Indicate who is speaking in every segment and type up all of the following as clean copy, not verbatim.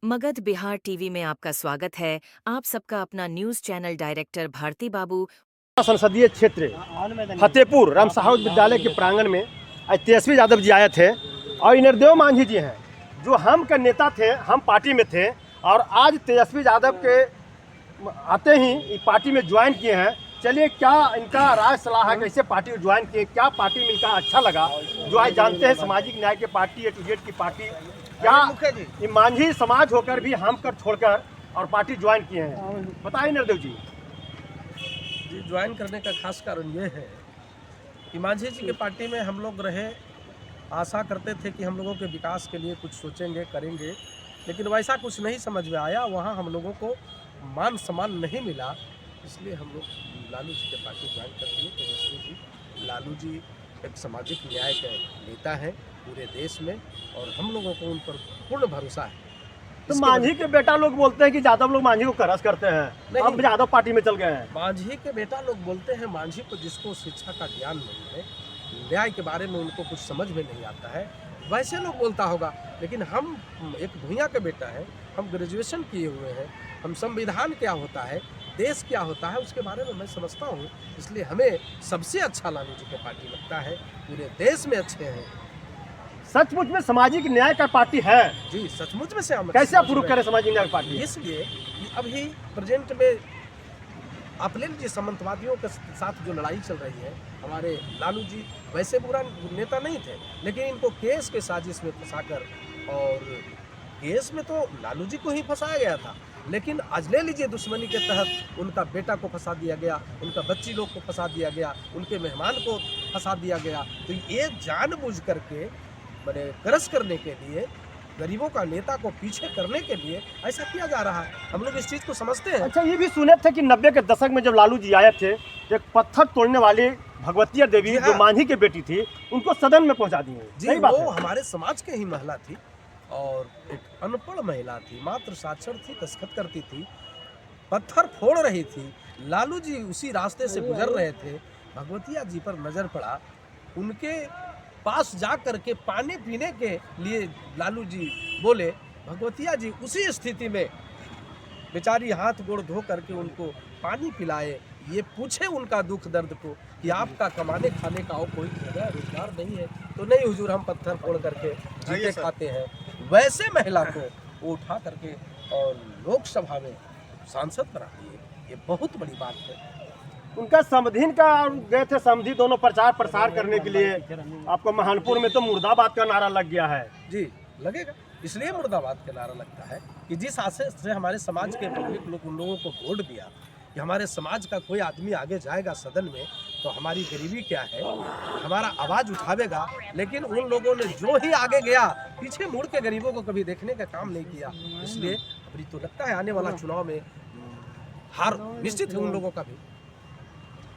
Speaker 1: Magadh Bihar TV में आपका स्वागत है। आप सबका अपना न्यूज चैनल डायरेक्टर भारती बाबू
Speaker 2: संसदीय क्षेत्र फतेहपुर राम साहू विद्यालय के प्रांगण में आज तेजस्वी यादव जी आए थे और नरदेव मांझी जी हैं जो हम के नेता थे, हम पार्टी में थे और आज तेजस्वी यादव के आते ही पार्टी में ज्वाइन किए हैं। चलिए क्या इनका राय सलाह है, कैसे पार्टी ज्वाइन किए, क्या पार्टी में इनका अच्छा लगा। जो आज जानते हैं सामाजिक न्याय की पार्टी, A to Z की पार्टी, क्या मांझी समाज होकर भी हम कर छोड़कर और पार्टी ज्वाइन किए हैं, बताइए नरदेव जी।
Speaker 3: ज्वाइन करने का खास कारण ये है कि मांझी जी के पार्टी में हम लोग रहे, आशा करते थे कि हम लोगों के विकास के लिए कुछ सोचेंगे करेंगे, लेकिन वैसा कुछ नहीं समझ में आया। वहाँ हम लोगों को मान सम्मान नहीं मिला, इसलिए हम लोग लालू जी के पार्टी ज्वाइन कर दिए। तेजस्वी जी, लालू जी एक सामाजिक न्याय के नेता हैं पूरे देश में और हम लोगों को उन पर पूर्ण भरोसा है।
Speaker 2: तो मांझी के बेटा लोग बोलते हैं कि यादव लोग मांझी को करस करते हैं, अब यादव पार्टी में चल गए हैं।
Speaker 3: मांझी के बेटा लोग बोलते हैं, मांझी को जिसको शिक्षा का ज्ञान नहीं है, न्याय के बारे में उनको कुछ समझ में नहीं आता है, वैसे लोग बोलता होगा। लेकिन हम एक भूया के बेटा है, हम ग्रेजुएशन किए हुए हैं, हम संविधान क्या होता है, देश क्या होता है, उसके बारे में मैं समझता हूँ। इसलिए हमें सबसे अच्छा लालू जी की पार्टी लगता है, पूरे देश में अच्छे हैं।
Speaker 2: सचमुच में सामाजिक न्याय का पार्टी है
Speaker 3: जी, सचमुच में से हम
Speaker 2: कैसे अप्रूव करें सामाजिक न्याय पार्टी।
Speaker 3: इसलिए अभी प्रेजेंट में आप ले लीजिए, सामंतवादियों के साथ जो लड़ाई चल रही है, हमारे लालू जी वैसे बुरा नेता नहीं थे, लेकिन इनको केस के साजिश में फंसाकर, और केस में तो लालू जी को ही फंसाया गया था, लेकिन आज ले लीजिए दुश्मनी के तहत उनका बेटा को फंसा दिया गया, उनका बच्ची लोग को फंसा दिया गया, उनके मेहमान को फंसा दिया गया। तो ये जानबूझ करके मैंने करस करने के लिए, गरीबों का नेता को पीछे करने के लिए ऐसा किया जा रहा है। हम लोग इस चीज़ को समझते हैं।
Speaker 2: अच्छा, ये भी सुने थे कि 90 के दशक में जब लालू जी आए थे, एक पत्थर तोड़ने वाली भगवतिया देवी जो मांझी की बेटी थी, उनको सदन में पहुंचा दी
Speaker 3: जी, वो हमारे समाज के ही महिला थी और एक अनपढ़ महिला थी, मात्र साक्षर थी, दस्तखत करती थी, पत्थर फोड़ रही थी। लालू जी उसी रास्ते से गुजर रहे थे, भगवतिया जी पर नजर पड़ा, उनके पास जा करके पानी पीने के लिए लालू जी बोले, भगवतिया जी उसी स्थिति में बेचारी हाथ गोड़ धो करके उनको पानी पिलाए, ये पूछे उनका दुख दर्द को कि आपका कमाने खाने का और कोई रोजगार नहीं है। तो नहीं हुजूर, हम पत्थर फोड़ करके जीते खाते हैं। वैसे महिला को वो उठा करके और लोकसभा में सांसद बना दिए, ये बहुत बड़ी बात है।
Speaker 2: उनका समधिन का गए थे, समधी दोनों प्रचार प्रसार करने के लिए। आपको महानपुर में तो मुर्दाबाद का नारा लग गया है।
Speaker 3: जी, लगेगा, इसलिए मुर्दाबाद का नारा लगता है कि जिस आशय से हमारे समाज के पब्लिक लोग उन लोगों को वोट दिया कि हमारे समाज का कोई आदमी आगे जाएगा सदन में तो हमारी गरीबी क्या है, हमारा आवाज़ उठावेगा, लेकिन उन लोगों ने जो ही आगे गया, पीछे मुड़ के गरीबों को कभी देखने का काम नहीं किया। इसलिए अभी तो लगता है आने वाला चुनाव में हार निश्चित है उन लोगों का भी।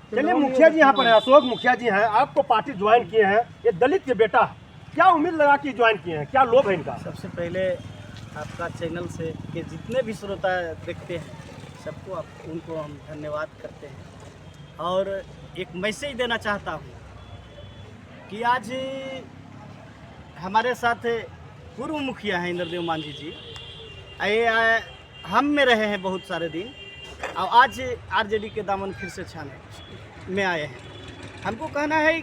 Speaker 2: चलिए, मुखिया जी यहाँ पर है, अशोक मुखिया जी हैं, आपको पार्टी ज्वाइन किए हैं, ये दलित के बेटा है, क्या उम्मीद लगा कि ज्वाइन किए हैं, क्या लोभ है इनका।
Speaker 4: सबसे पहले आपका चैनल से के जितने भी श्रोता देखते हैं सबको उनको हम धन्यवाद करते हैं और एक मैसेज देना चाहता हूँ कि आज हमारे साथ पूर्व मुखिया हैं नरदेव मांझी जी, हम में रहे हैं बहुत सारे दिन और आज आरजेडी के दामन फिर से छाने में आए हैं। हमको कहना है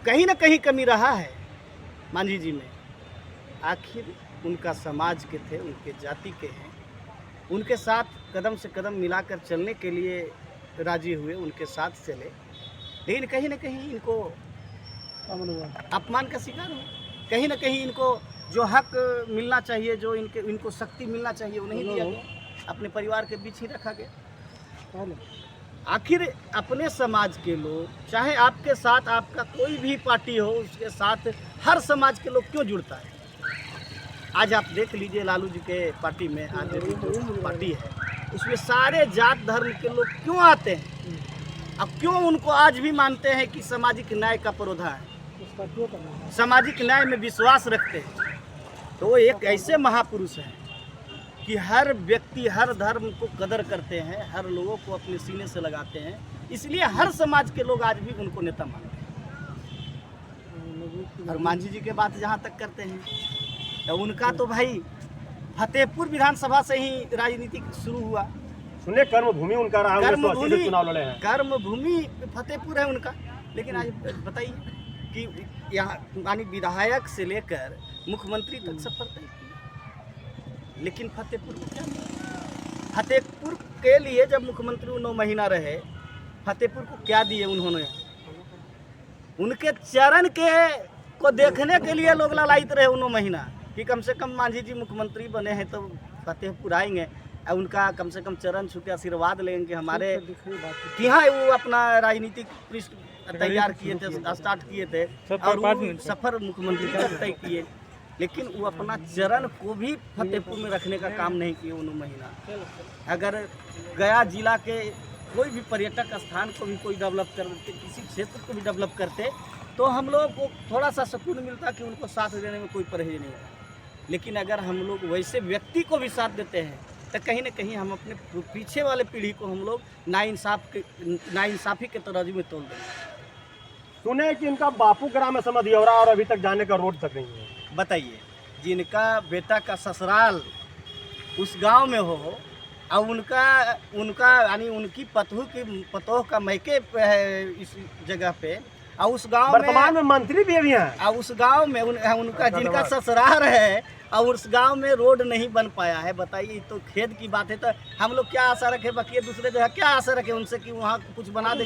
Speaker 4: कहीं ना कहीं कमी रहा है मांझी जी में। आखिर उनका समाज के थे, उनके जाति के हैं, उनके साथ कदम से कदम मिलाकर चलने के लिए राजी हुए, उनके साथ चले, लेकिन कहीं ना कहीं इनको अपमान का शिकार हो, कहीं ना कहीं इनको जो हक मिलना चाहिए, जो इनको शक्ति मिलना चाहिए वो नहीं दिया गया, अपने परिवार के बीच ही रखा गया। आखिर अपने समाज के लोग, चाहे आपके साथ आपका कोई भी पार्टी हो, उसके साथ हर समाज के लोग क्यों जुड़ता है। आज आप देख लीजिए लालू जी के पार्टी में, आज जो पार्टी है उसमें सारे जात धर्म के लोग क्यों आते हैं, अब क्यों उनको आज भी मानते हैं कि सामाजिक न्याय का परोधा है, सामाजिक न्याय में विश्वास रखते हैं। तो वो एक ऐसे महापुरुष हैं कि हर व्यक्ति, हर धर्म को कदर करते हैं, हर लोगों को अपने सीने से लगाते हैं, इसलिए हर समाज के लोग आज भी उनको नेता मानते हैं। और मांझी जी के बात जहाँ तक करते हैं तो उनका तो भाई फतेहपुर विधानसभा से ही राजनीति शुरू हुआ।
Speaker 2: सुने कर्मभूमि उनका रहा है, 1980 से चुनाव लड़े हैं।
Speaker 4: कर्मभूमि फतेहपुर है उनका। लेकिन आज बताइए कि यहाँ मानी विधायक से लेकर मुख्यमंत्री तक सफर तय किया, लेकिन फतेहपुर को क्या मिला? फतेहपुर के लिए जब मुख्यमंत्री 9 महीना रहे, फतेहपुर को क्या दिए उन्होंने? उनके चरण के को देखने के लिए लोग लालायित रहे 9 महीना कि कम से कम मांझी जी मुख्यमंत्री बने हैं तो फतेहपुर आएंगे, उनका कम से कम चरण छू के आशीर्वाद लेंगे। हमारे यहाँ वो अपना राजनीतिक पृष्ठ तैयार किए थे, स्टार्ट किए थे और वो सफर मुख्यमंत्री का तय किए, लेकिन वो अपना चरण को भी फतेहपुर में रखने का काम नहीं किए 9 महीना। अगर गया जिला के कोई भी पर्यटक स्थान को भी कोई डेवलप करते, किसी क्षेत्र को भी डेवलप करते, तो हम लोग को थोड़ा सा सुकून मिलता कि उनको साथ देने में कोई परहेज नहीं है। लेकिन अगर हम लोग वैसे व्यक्ति को भी साथ देते हैं तो कहीं ना कहीं हम अपने पीछे वाले पीढ़ी को हम लोग नाइंसाफ़ी के तराजू में तोल देंगे।
Speaker 2: सुने कि इनका बापू ग्राम है समधियौरा और अभी तक जाने का रोड तक नहीं है।
Speaker 4: बताइए, जिनका बेटा का ससुराल उस गांव में हो और उनका यानी उनकी पतोह का मैके है इस जगह पे, और उस गांव में
Speaker 2: वर्तमान में मंत्री भी अभी हैं,
Speaker 4: और उस गांव में उनका जिनका ससुराल है और उस गांव में रोड नहीं बन पाया है। बताइए, तो खेद की बात है। तो हम लोग क्या आशा रखें, बाकी दूसरे जगह क्या आशा रखें उनसे कि वहाँ कुछ बना दें?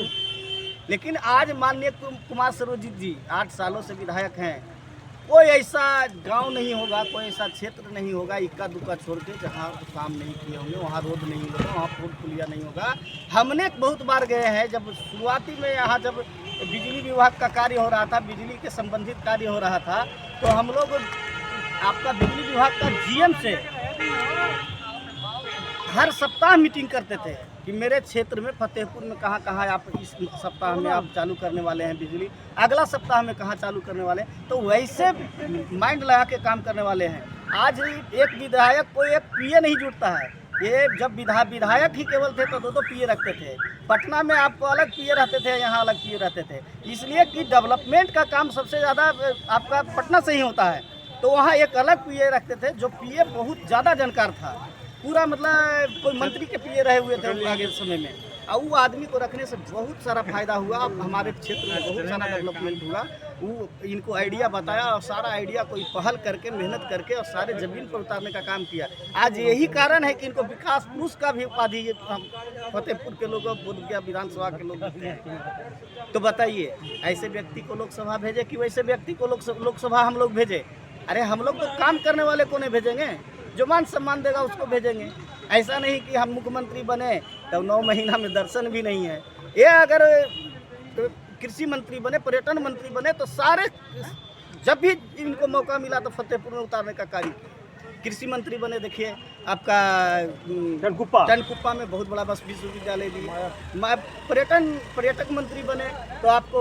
Speaker 4: लेकिन आज माननीय कुमार सर्वजित जी 8 सालों से विधायक हैं, कोई ऐसा गांव नहीं होगा, कोई ऐसा क्षेत्र नहीं होगा इक्का दुक्का छोड़ के जहाँ काम नहीं किए होंगे, वहाँ रोड नहीं होगा, वहाँ पुल पुलिया नहीं होगा। हमने बहुत बार गए हैं, जब शुरुआती में यहाँ जब बिजली विभाग का कार्य हो रहा था, बिजली के संबंधित कार्य हो रहा था, तो हम लोग आपका बिजली विभाग का जीएम से हर सप्ताह मीटिंग करते थे कि मेरे क्षेत्र में फतेहपुर में कहाँ आप इस सप्ताह में आप चालू करने वाले हैं बिजली, अगला सप्ताह में कहाँ चालू करने वाले हैं। तो वैसे माइंड लगा के काम करने वाले हैं। आज एक विधायक को एक पीए नहीं जुटता है। ये जब विधायक ही केवल थे तो 2 पीए रखते थे। पटना में आपको अलग पीए रहते थे, यहाँ अलग पीए रहते थे, इसलिए कि डेवलपमेंट का काम सबसे ज़्यादा आपका पटना से ही होता है। तो वहाँ एक अलग पीए रखते थे जो पीए बहुत ज़्यादा जानकार था, पूरा मतलब कोई मंत्री के पीए रहे हुए थे आगे समय में, और वो आदमी को रखने से बहुत सारा फायदा हुआ। हमारे क्षेत्र में बहुत सारा डेवलपमेंट हुआ। वो इनको आइडिया बताया और सारा आइडिया कोई पहल करके मेहनत करके और सारे जमीन पर उतारने का काम किया। आज यही कारण है कि इनको विकास पुरुष का भी उपाधि फतेहपुर के लोग, बोधगया विधानसभा के लोग देते हैं। तो बताइए, ऐसे व्यक्ति को लोकसभा भेजे कि वैसे व्यक्ति को लोकसभा हम लोग भेजे? अरे हम लोग तो काम करने वाले को नहीं भेजेंगे, जो मान सम्मान देगा उसको भेजेंगे। ऐसा नहीं कि हम मुख्यमंत्री बने तो 9 महीना में दर्शन भी नहीं है। ये अगर कृषि मंत्री बने, पर्यटन मंत्री बने, तो सारे जब भी इनको मौका मिला तो फतेहपुर में उतारने का कार्य किया। कृषि मंत्री बने, देखिए आपका टनकुप्पा में बहुत बड़ा बस विश्वविद्यालय दिए। पर्यटक मंत्री बने तो आपको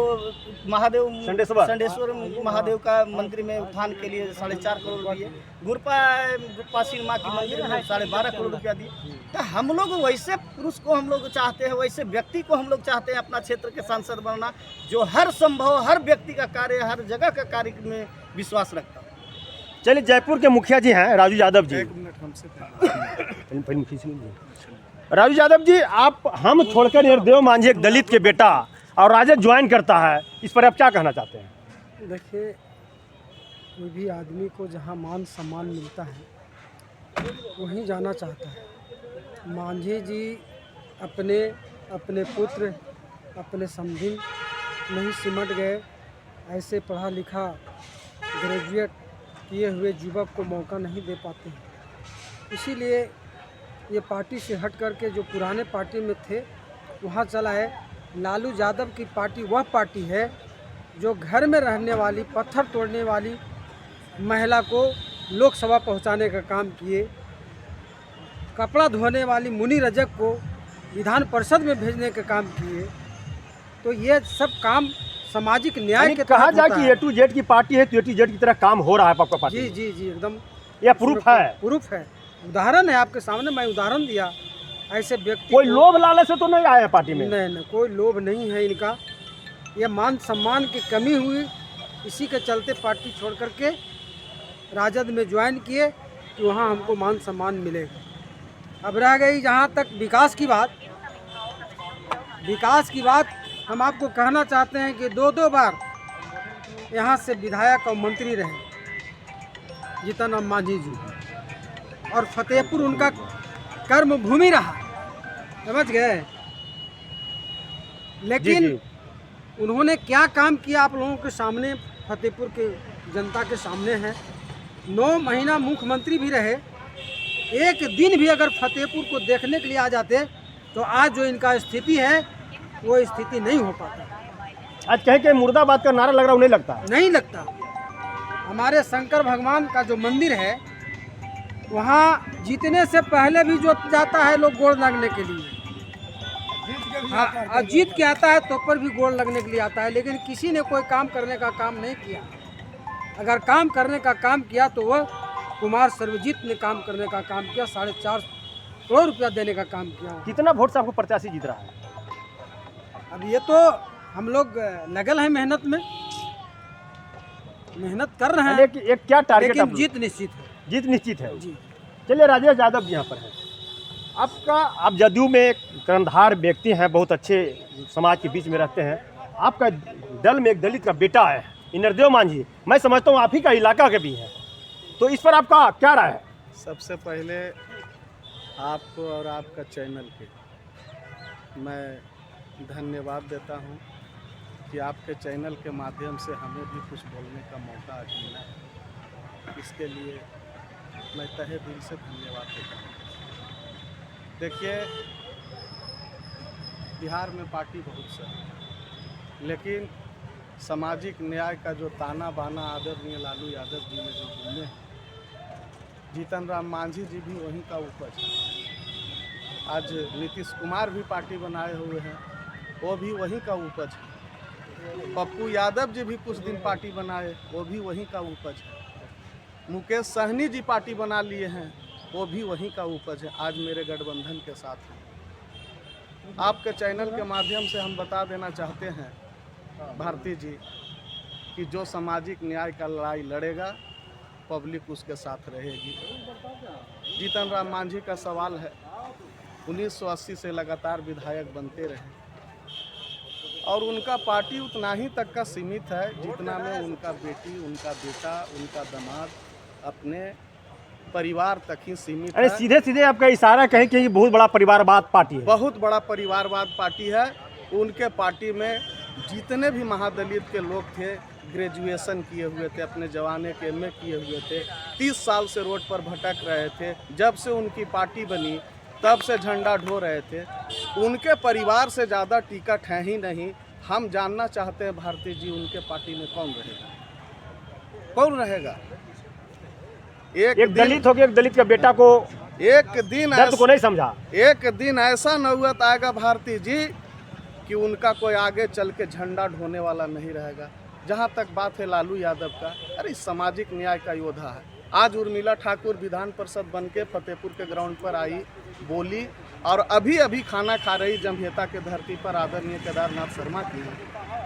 Speaker 4: महादेव संडेश्वर महादेव का मंदिर में उत्थान के लिए 4.5 करोड़ दिए। गुरपा सिनेमा की मंदिर में 12.5 करोड़ रुपया दिए। तो हम लोग वैसे पुरुष को हम लोग चाहते हैं, वैसे व्यक्ति को हम लोग चाहते हैं अपना क्षेत्र के सांसद बनना, जो हर संभव हर व्यक्ति का कार्य, हर जगह का कार्य में विश्वास रखता है।
Speaker 2: चलिए, जयपुर के मुखिया जी हैं राजू यादव जी। राजू यादव जी, आप हम छोड़कर निर्देव मांझी एक दलित के बेटा और राजद ज्वाइन करता है, इस पर आप क्या कहना चाहते हैं?
Speaker 5: देखिए, कोई भी आदमी को जहाँ मान सम्मान मिलता है वहीं जाना चाहता है। मांझी जी अपने पुत्र, अपने समधिन नहीं सिमट गए। ऐसे पढ़ा लिखा ग्रेजुएट किए हुए युवक को मौका नहीं दे पाते हैं। इसीलिए ये पार्टी से हट करके जो पुराने पार्टी में थे वहाँ चला है। लालू यादव की पार्टी वह पार्टी है जो घर में रहने वाली, पत्थर तोड़ने वाली महिला को लोकसभा पहुँचाने का काम किए, कपड़ा धोने वाली मुनी रजक को विधान परिषद में भेजने का काम किए। तो ये सब काम सामाजिक न्याय के
Speaker 2: कहा जाए कि A to Z की पार्टी है, तो A to Z की तरह काम हो रहा है आपका पार्टी?
Speaker 5: जी एकदम,
Speaker 2: यह प्रूफ है,
Speaker 5: उदाहरण है आपके सामने। मैं उदाहरण दिया। ऐसे व्यक्ति
Speaker 2: कोई लोभ लालच से तो नहीं आया पार्टी में?
Speaker 5: नहीं, कोई लोभ नहीं है इनका। ये मान सम्मान की कमी हुई, इसी के चलते पार्टी छोड़ करके राजद में ज्वाइन किए। कि वहाँ हमको मान सम्मान मिलेगा। अब रह गई जहाँ तक विकास की बात, हम आपको कहना चाहते हैं कि 2-2 बार यहाँ से विधायक और मंत्री रहे जीतन राम मांझी जी, और फतेहपुर उनका कर्म भूमि रहा, समझ गए। लेकिन
Speaker 2: जी।
Speaker 5: उन्होंने क्या काम किया आप लोगों के सामने, फतेहपुर के जनता के सामने है। 9 महीना मुख्यमंत्री भी रहे, एक दिन भी अगर फतेहपुर को देखने के लिए आ जाते तो आज जो इनका स्थिति है वो स्थिति नहीं हो पाता।
Speaker 2: आज कहें कि मुर्दाबाद का नारा लग रहा उन्हें लगता है?
Speaker 5: नहीं लगता। हमारे शंकर भगवान का जो मंदिर है वहाँ जीतने से पहले भी जो जाता है लोग गोड़ लगने के लिए, हाँ, जीत के आता है तो पर भी गोड़ लगने के लिए आता है, लेकिन किसी ने कोई काम करने का काम नहीं किया। अगर काम करने का काम किया तो वह कुमार सर्वजीत ने काम करने का काम किया, 4.5 करोड़ रुपया देने का काम किया।
Speaker 2: कितना वोट से आपको प्रत्याशी जीत रहा है?
Speaker 5: अब ये तो हम लोग लगल हैं मेहनत में, मेहनत कर रहे हैं,
Speaker 2: लेकिन एक क्या टारगेट,
Speaker 5: लेकिन जीत निश्चित है।
Speaker 2: जीत निश्चित है
Speaker 5: जी।
Speaker 2: चलिए, राजेश यादव जी यहाँ पर हैं। आप जदयू में एक कर्णधार व्यक्ति हैं, बहुत अच्छे समाज के बीच में रहते हैं। आपका दल में एक दलित का बेटा है, इंद्रदेव मांझी, मैं समझता हूँ आप ही का इलाका के भी हैं, तो इस पर आपका क्या राय है?
Speaker 6: सबसे पहले आपको और आपका चैनल के मैं धन्यवाद देता हूं कि आपके चैनल के माध्यम से हमें भी कुछ बोलने का मौका आज मिला है। इसके लिए मैं तहे दिल से धन्यवाद देता हूं। देखिए, बिहार में पार्टी बहुत सा है, लेकिन सामाजिक न्याय का जो ताना बाना आदरणीय लालू यादव जी ने जो बुने हैं, जीतन राम मांझी जी भी वहीं का उपज है। आज नीतीश कुमार भी पार्टी बनाए हुए हैं, वो भी वहीं का उपज है। पप्पू यादव जी भी कुछ दिन पार्टी बनाए, वो भी वहीं का उपज है। मुकेश सहनी जी पार्टी बना लिए हैं, वो भी वहीं का उपज है। आज मेरे गठबंधन के साथ हैं। आपके चैनल के माध्यम से हम बता देना चाहते हैं भारती जी कि जो सामाजिक न्याय का लड़ाई लड़ेगा, पब्लिक उसके साथ रहेगी। जीतन राम मांझी का सवाल है, 1980 से लगातार विधायक बनते रहे और उनका पार्टी उतना ही तक का सीमित है जितना में उनका बेटी, उनका बेटा, उनका दामाद अपने परिवार तक ही सीमित
Speaker 2: अरे
Speaker 6: है।
Speaker 2: सीधे सीधे आपका इशारा कहें कि ये बहुत बड़ा परिवारवाद पार्टी है।
Speaker 6: बहुत बड़ा परिवारवाद पार्टी है। उनके पार्टी में जितने भी महादलित के लोग थे, ग्रेजुएशन किए हुए थे, अपने जवाने के MA किए हुए थे, 30 साल से रोड पर भटक रहे थे। जब से उनकी पार्टी बनी तब से झंडा ढो रहे थे। उनके परिवार से ज़्यादा टिकट है ही नहीं। हम जानना चाहते हैं भारती जी, उनके पार्टी में कौन रहेगा? कौन रहेगा?
Speaker 2: एक दलित हो गया, एक दलित का बेटा को
Speaker 6: एक दिन
Speaker 2: दर्द को नहीं समझा।
Speaker 6: एक दिन ऐसा नौबत आएगा भारती जी कि उनका कोई आगे चल के झंडा ढोने वाला नहीं रहेगा। जहाँ तक बात है लालू यादव का, अरे सामाजिक न्याय का योद्धा है। आज उर्मिला ठाकुर विधान परिषद बन के फतेहपुर के ग्राउंड पर आई, बोली और अभी अभी खाना खा रही जमहेता के धरती पर आदरणीय केदारनाथ शर्मा की।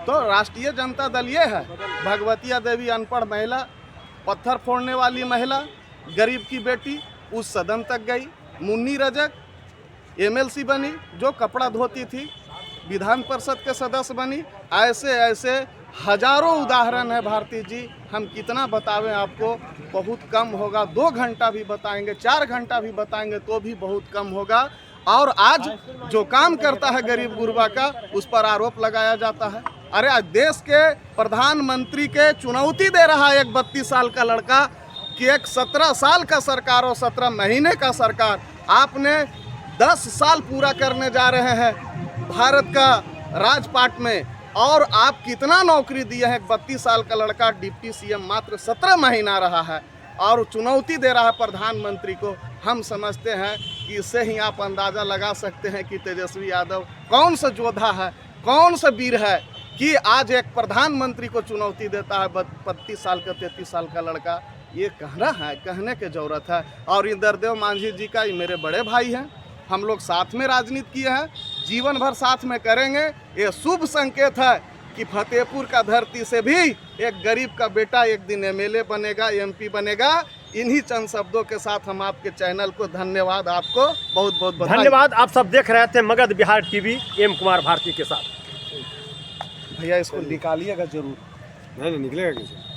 Speaker 6: तो राष्ट्रीय जनता दल ये है, भगवतिया देवी अनपढ़ महिला, पत्थर फोड़ने वाली महिला, गरीब की बेटी, उस सदन तक गई। मुन्नी रजक MLC बनी, जो कपड़ा धोती थी, विधान परिषद के सदस्य बनी। ऐसे ऐसे हजारों उदाहरण है भारती जी। हम कितना बतावें आपको, बहुत कम होगा। 2 घंटा भी बताएंगे, 4 घंटा भी बताएंगे तो भी बहुत कम होगा। और आज जो काम करता है गरीब गुरबा का, उस पर आरोप लगाया जाता है। अरे आज देश के प्रधानमंत्री के चुनौती दे रहा है एक 32 साल का लड़का कि एक 17 साल का सरकार और 17 महीने का सरकार, आपने 10 साल पूरा करने जा रहे हैं भारत का राजपाट में, और आप कितना नौकरी दिए हैं। 32 साल का लड़का डिप्टी CM मात्र 17 महीना रहा है और चुनौती दे रहा है प्रधानमंत्री को। हम समझते हैं कि इससे ही आप अंदाज़ा लगा सकते हैं कि तेजस्वी यादव कौन सा योद्धा है, कौन सा वीर है कि आज एक प्रधानमंत्री को चुनौती देता है 32 साल का 33 साल का लड़का। ये कहना है, कहने की ज़रूरत है। और इंद्रदेव मांझी जी का, ये मेरे बड़े भाई हैं, हम लोग साथ में राजनीति किए हैं, जीवन भर साथ में करेंगे। ये शुभ संकेत है कि फतेहपुर का धरती से भी एक गरीब का बेटा एक दिन MLA बनेगा, MP बनेगा। इन्हीं चंद शब्दों के साथ हम आपके चैनल को धन्यवाद, आपको बहुत बहुत बधाई।
Speaker 2: धन्यवाद। आप सब देख रहे थे मगध बिहार टीवी एम कुमार भारती के साथ।
Speaker 6: भैया इसको निकालिएगा जरूर।
Speaker 7: नहीं निकलेगा कैसे?